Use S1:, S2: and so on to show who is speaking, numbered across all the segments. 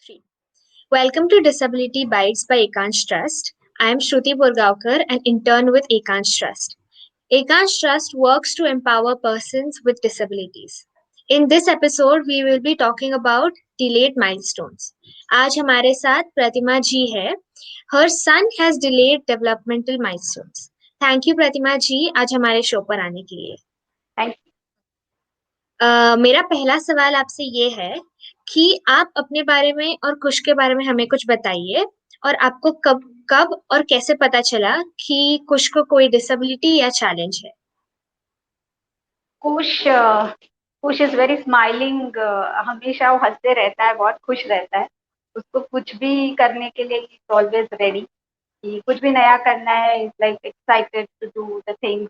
S1: 3. Welcome to Disability Bites by Ekans Trust. I am Shruti Burgaonkar, an intern with Ekans Trust. Ekans Trust works to empower persons with disabilities. In this episode, we will be talking about delayed milestones. आज हमारे साथ प्रतिमा जी है. Her son has delayed developmental milestones. Thank you प्रतिमा जी आज हमारे show पर आने के लिए.
S2: थैंक
S1: मेरा पहला सवाल आपसे ये है कि आप अपने बारे में और कुश के बारे में हमें कुछ बताइए और आपको कब कब और कैसे पता चला कि कुश को कोई डिसेबिलिटी या चैलेंज है।
S2: कुश कुश इज वेरी स्माइलिंग। हमेशा वो हंसते रहता है, बहुत खुश रहता है। उसको कुछ भी करने के लिए इज ऑलवेज रेडी कि कुछ भी नया करना है, is like excited to do the things.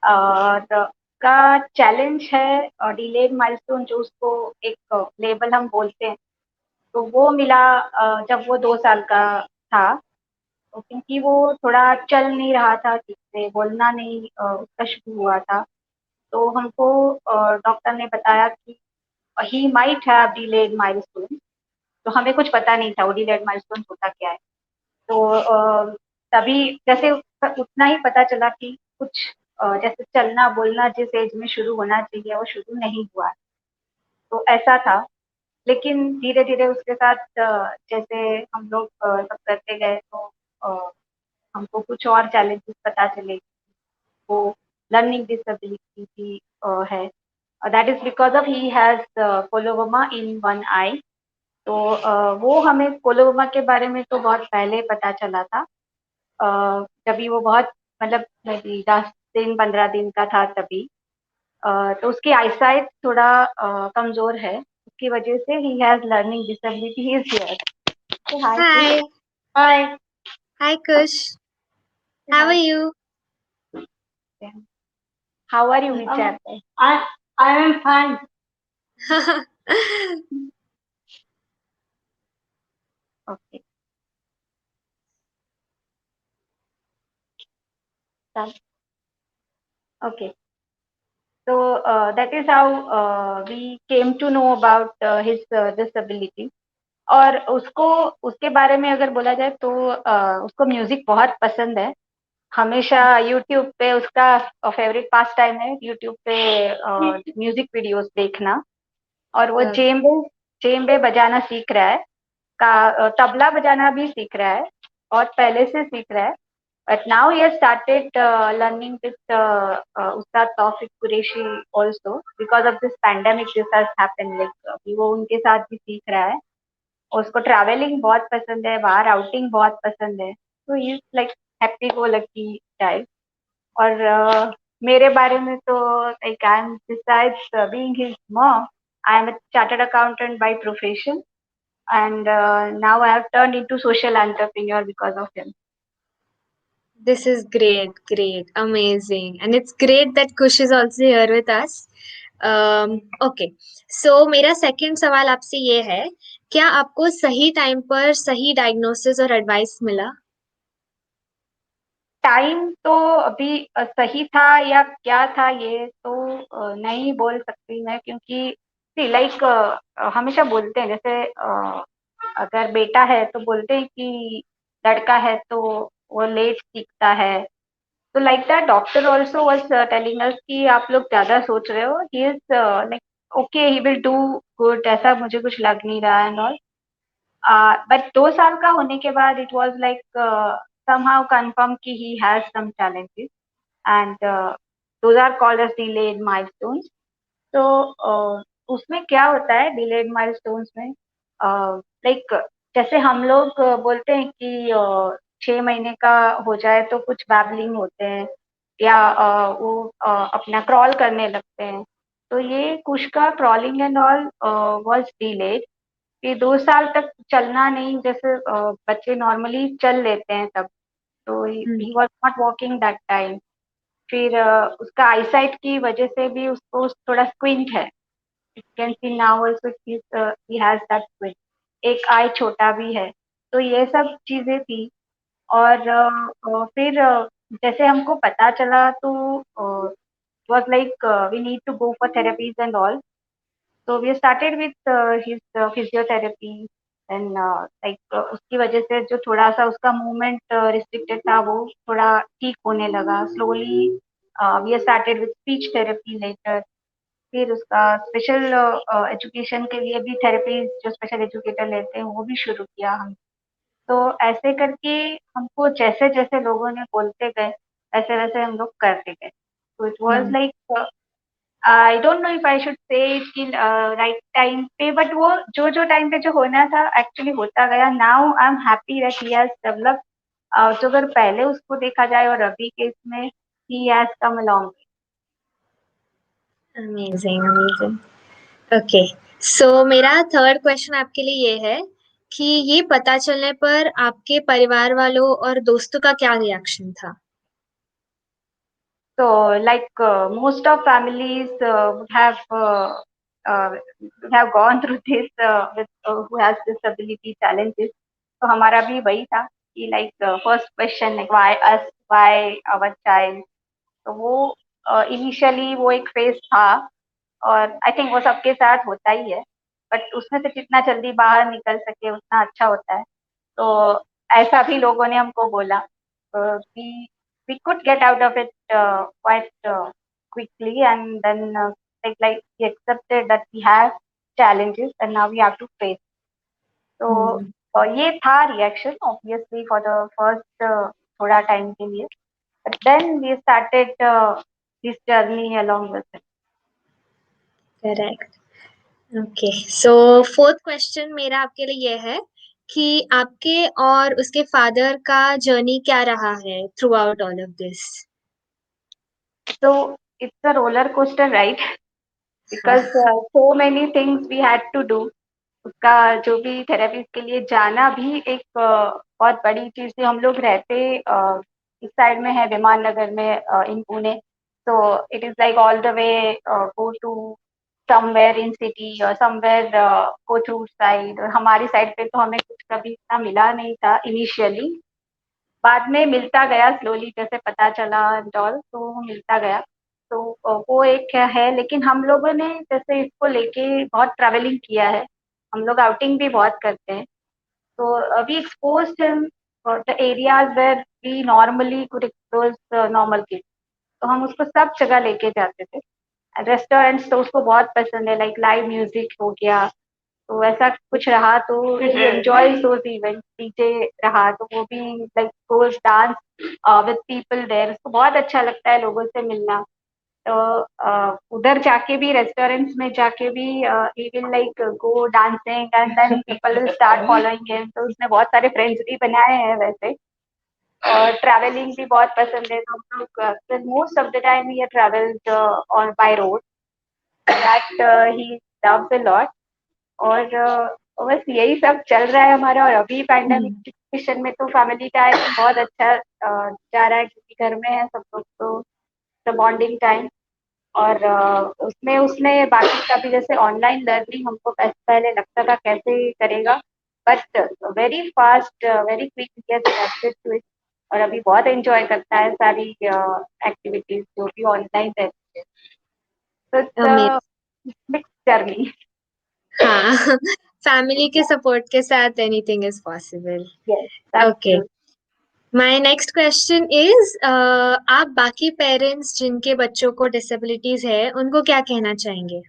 S2: और का चैलेंज है डिलेड माइलस्टोन, जो उसको एक लेवल हम बोलते हैं, तो वो मिला जब वो 2 साल का था। तो क्योंकि वो थोड़ा चल नहीं रहा था ठीक से, बोलना नहीं उसका शुरू हुआ था। तो हमको डॉक्टर ने बताया कि he might have delayed milestone. तो हमें कुछ पता नहीं था वो डिलेड माइलस्टोन होता क्या है। तो तभी जैसे उतना ही पता चला कि कुछ जैसे चलना बोलना जिस एज में शुरू होना चाहिए वो शुरू नहीं हुआ। तो ऐसा था। लेकिन धीरे धीरे उसके साथ जैसे हम लोग सब करते गए, तो अ, हमको कुछ और चैलेंजेस पता चले। वो लर्निंग डिसेबिलिटी भी है। That is because of he has coloboma in one eye. तो वो हमें कोलोवमा के बारे में तो बहुत पहले पता चला था। जब वो बहुत मतलब 10 दिन 15 दिन का था तभी। तो उसकी आईसाइट थोड़ा कमजोर है, उसकी वजह से ही has learning disability. He is here. Hi
S1: hi
S2: hi
S1: hi Kush, how are you?
S2: How are you Vichar? I am fine. Okay. Done. Okay. So that is how we came to know about his disability. और उसको उसके बारे में अगर बोला जाए तो उसको म्यूजिक बहुत पसंद है। हमेशा यूट्यूब पे उसका फेवरेट पास टाइम है, यूट्यूब पे म्यूजिक वीडियोस देखना। और वो जेम्बे बजाना सीख रहा है, तबला बजाना भी सीख रहा है और पहले से सीख रहा है। But now he has started learning with Ustad Tawfiq Qureshi also because of this pandemic. This has happened. Like वो उनके साथ भी सीख रहा है। और उसको ट्रैवलिंग बहुत पसंद है, बाहर आउटिंग बहुत पसंद है। तो he is like happy go lucky type. और मेरे बारे में तो like I am besides being his mom, I am a chartered accountant by profession, and now I have turned into social entrepreneur because of him.
S1: This is great, amazing, and it's great that Kush is also here with us. Okay, so मेरा second सवाल आपसे ये है, क्या आपको सही time पर सही डायग्नोसिस और एडवाइस मिला?
S2: टाइम तो अभी सही था या क्या था ये तो नहीं बोल सकती मैं, क्योंकि लाइक हमेशा बोलते हैं जैसे अगर बेटा है तो बोलते हैं कि लड़का है तो वो लेट सीखता है। तो like that doctor also was telling us कि आप लोग ज्यादा सोच रहे हो। He is like okay, he will do good, ऐसा मुझे कुछ लग नहीं रहा एंड ऑल। बट 2 साल का होने के बाद it was like somehow confirmed कि he has some challenges, and those are called as delayed milestones. तो उसमें क्या होता है डिलेड माइलस्टोन्स में? लाइक जैसे हम लोग बोलते हैं कि 6 महीने का हो जाए तो कुछ बैबलिंग होते हैं या वो अपना क्रॉल करने लगते हैं। तो ये कुछ का crawling and all was delayed कि 2 साल तक चलना नहीं, जैसे बच्चे नॉर्मली चल लेते हैं तब। तो he was not walking that time. फिर उसका आईसाइट की वजह से भी उसको थोड़ा स्क्विंट है। You can see now also he has that squint. एक आई छोटा भी है। तो ये सब चीजें थी। और फिर जैसे हमको पता चला तो was like we need to go for therapies and all. So we started with his physiotherapy, then like उसकी वजह से जो थोड़ा सा उसका मूवमेंट रिस्ट्रिक्टेड था वो थोड़ा ठीक होने लगा slowly. We started with speech therapy later. फिर उसका स्पेशल एजुकेशन के लिए भी थेरेपी जो स्पेशल एजुकेटर लेते हैं वो भी शुरू किया हम. तो ऐसे करके हमको जैसे जैसे लोगों ने बोलते गए वैसे वैसे हम लोग करते गए. तो it was
S1: hmm,
S2: like I don't know if I should say कि राइट टाइम पे, बट वो जो जो टाइम पे जो होना था एक्चुअली होता गया. Now I am happy that he has developed. तो अगर पहले उसको देखा जाए और अभी के इसमें he has come along.
S1: Amazing amazing. Okay, so मेरा थर्ड क्वेश्चन आपके लिए ये है कि ये पता चलने पर आपके परिवार वालों और दोस्तों का क्या रिएक्शन था?
S2: So, like most of families uh, would have gone through this with who has disability challenges. तो हमारा भी वही था कि like first question like why us, why our child. तो वो इनिशियली वो एक फेज था और आई थिंक वो सबके साथ होता ही है. बट उसमें से जितना जल्दी बाहर निकल सके उतना अच्छा होता है. तो ऐसा भी लोगों ने हमको बोला कि we could get out of it quite quickly, and then like we accepted that we have challenges and now we have to face. तो
S1: हम्म,
S2: ये था reaction obviously for the first थोड़ा टाइम के लिए. But then we started this journey along with it.
S1: Correct. Okay, so fourth question मेरा आपके लिए ये है कि आपके और उसके फादर का जर्नी क्या रहा है through out all of this?
S2: So it's a roller coaster ride
S1: हाँ.
S2: because so many things we had to do. उसका जो भी थेरेपी के लिए जाना भी एक बहुत बड़ी चीज थी. हम लोग रहते इस साइड में है विमान नगर में इन पुणे. तो it is like all the way go to somewhere in city और समवेयर गो थ्रू साइड. और हमारी साइड पे तो हमें कुछ कभी इतना मिला नहीं था इनिशियली. बाद में मिलता गया स्लोली जैसे पता चला एंड ऑल तो मिलता गया. तो वो एक है. लेकिन हम लोगों ने जैसे इसको लेके बहुत ट्रैवलिंग किया है. हम लोग आउटिंग भी बहुत करते हैं. तो we expose him the areas where we normally could expose normal kids. तो हम उसको सब जगह लेके जाते थे. रेस्टोरेंट्स तो उसको बहुत पसंद है. लाइक लाइव म्यूजिक हो गया तो ऐसा कुछ रहा तो एंजॉय दोज इवेंट. डीजे रहा तो वो भी like goes dance with people there. उसको बहुत अच्छा लगता है लोगों से मिलना. तो उधर जाके भी रेस्टोरेंट्स में जाके भी he will like go dancing and then people will start following him. तो उसने बहुत सारे फ्रेंड्स भी बनाए हैं वैसे. और ट्रैवलिंग भी बहुत पसंद है. तो हम लोग most of the time we travelled on by road. That he loves a lot. और बस यही सब चल रहा है हमारा. और अभी पैंडेमिक
S1: हम्म,
S2: सिचुएशन में तो फैमिली टाइम बहुत अच्छा जा रहा है क्योंकि घर में है सब लोग. तो बॉन्डिंग टाइम. और उसमें उसने बाकी का भी जैसे ऑनलाइन लर्निंग हमको पहले लगता था कैसे करेगा. But very fast very quick adapted to it. और अभी बहुत एंजॉय करता है सारी एक्टिविटीज जो भी ऑनलाइन रहती है. तो
S1: अमेजिंग.
S2: It's mix journey.
S1: हाँ. फैमिली के सपोर्ट के साथ anything is possible.
S2: Yes
S1: okay,
S2: that's
S1: my next question is, आप बाकी पेरेंट्स जिनके बच्चों को डिसेबिलिटीज है उनको क्या कहना चाहेंगे?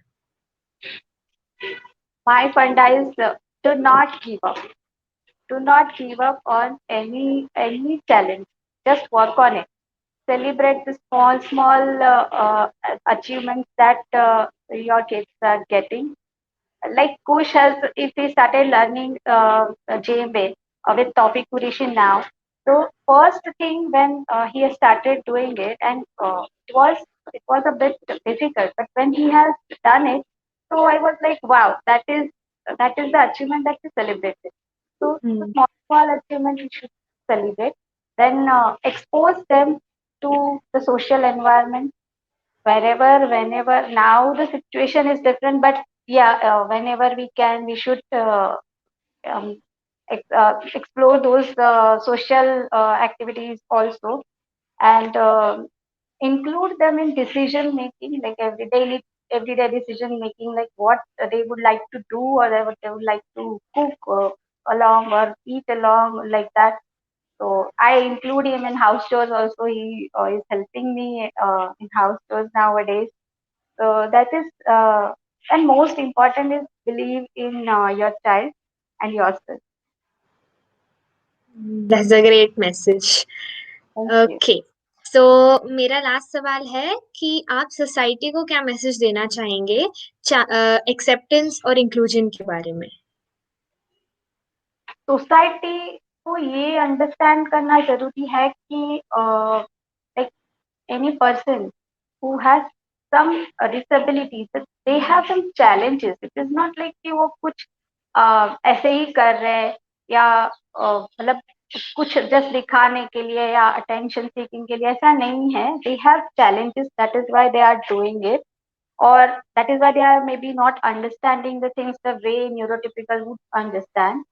S2: my funda is do not give up. Do not give up on any challenge. Just work on it. Celebrate the small achievements that your kids are getting. Like Kush has, if he started learning JMA with Topic Kurishin now. So first thing when he has started doing it, and it was a bit difficult, but when he has done it, so I was like, wow, that is the achievement that we celebrated. So
S1: Hmm.
S2: small achievement we should celebrate. Then expose them to the social environment wherever, whenever. Now the situation is different, but yeah, whenever we can, we should um, explore those social activities also, and include them in decision making, like everyday decision making, like what they would like to do or what they would like to cook. along or eat along like that. So I include him in house chores also. He is helping me in house chores nowadays. So that is, and most important is believe in your child and yourself.
S1: That's a great message.
S2: Thank you.
S1: Okay, so मेरा last सवाल है कि आप society को क्या message देना चाहेंगे acceptance और इंक्लूजन के बारे में?
S2: सोसाइटी को ये अंडरस्टैंड करना जरूरी है कि like any person who has some disabilities, they have some challenges. It is not like कि वो कुछ ऐसे ही कर रहे हैं या मतलब कुछ जस्ट दिखाने के लिए या अटेंशन सीकिंग के लिए, ऐसा नहीं है. They have challenges, that is why they are doing it, or that is why they are maybe not understanding the things the way neurotypical would understand.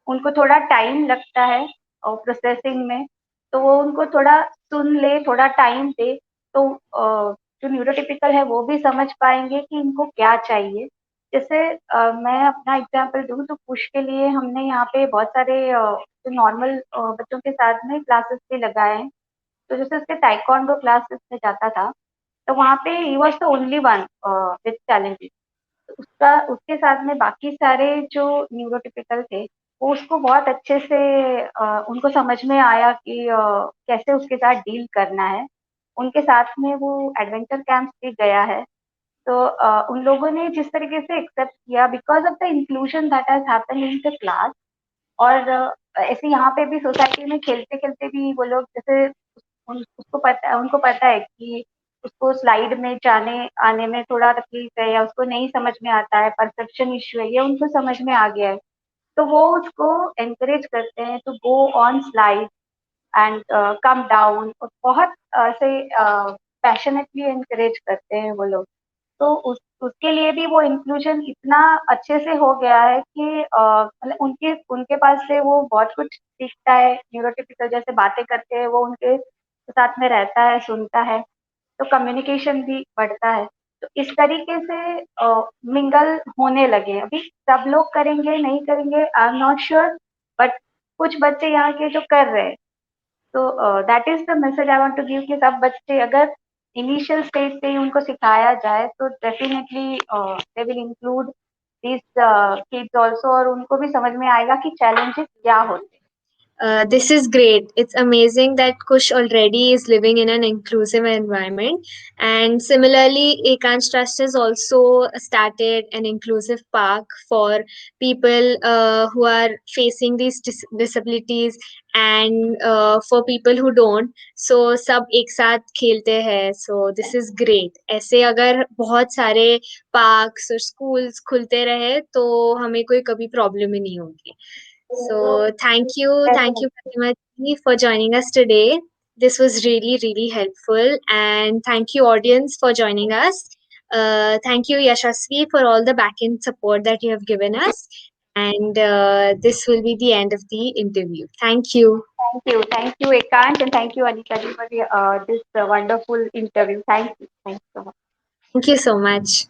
S2: उनको थोड़ा टाइम लगता है और प्रोसेसिंग में, तो वो उनको थोड़ा सुन ले, थोड़ा टाइम दे, तो जो न्यूरोटिपिकल है वो भी समझ पाएंगे कि इनको क्या चाहिए. जैसे मैं अपना एग्जांपल दूं तो पुश के लिए हमने यहाँ पे बहुत सारे जो नॉर्मल बच्चों के साथ में क्लासेस भी लगाए हैं. तो जैसे उसके ताइक्वांडो क्लासेस में जाता था, तो वहाँ पे he was the only one with challenges. उसका उसके साथ में बाकी सारे जो न्यूरोटिपिकल थे, वो उसको बहुत अच्छे से उनको समझ में आया कि कैसे उसके साथ डील करना है. उनके साथ में वो एडवेंचर कैंप्स भी गया है. तो उन लोगों ने जिस तरीके से एक्सेप्ट किया because of the inclusion that has happened in the class. और ऐसे यहाँ पे भी सोसाइटी में खेलते खेलते भी वो लोग जैसे उनको पता है कि उसको स्लाइड में जाने आने में थोड़ा तकलीफ है या उसको नहीं समझ में आता है, परसेप्शन इश्यू है, ये उनको समझ में आ गया है. तो वो उसको एनकरेज करते हैं to go on slide and come down, और बहुत ऐसे पैशनेटली एनकरेज करते हैं वो लोग. तो उसके लिए भी वो इंक्लूजन इतना अच्छे से हो गया है कि मतलब उनके उनके पास से वो बहुत कुछ सीखता है. न्यूरोटिपिकल जैसे बातें करते हैं वो उनके साथ में रहता है, सुनता है, तो कम्युनिकेशन भी बढ़ता है. तो इस तरीके से मिंगल होने लगे. अभी सब लोग करेंगे नहीं करेंगे I am not sure, but कुछ बच्चे यहाँ के जो कर रहे हैं. तो that is the message I want to give कि सब बच्चे अगर इनिशियल स्टेज से ही उनको सिखाया जाए तो definitely they will include this kids also, और उनको भी समझ में आएगा कि चैलेंजेस क्या होते हैं.
S1: This is great. It's amazing that Kush already is living in an inclusive environment. And similarly, Ekans Trust has also started an inclusive park for people who are facing these disabilities and for people who don't. So सब एक साथ खेलते हैं. So this is great. ऐसे अगर बहुत सारे parks और schools खुलते रहे तो हमें कोई कभी problem ही नहीं होगी. So thank you very much for joining us today. This was really, really helpful. And thank you, audience, for joining us. Thank you, Yashasvi, for all the back-end support that you have given us. And this will be the end of the interview. Thank you.
S2: Thank you, Ekant, and thank you, Anika ji, for this wonderful interview. Thank you so much.
S1: Thank you so much.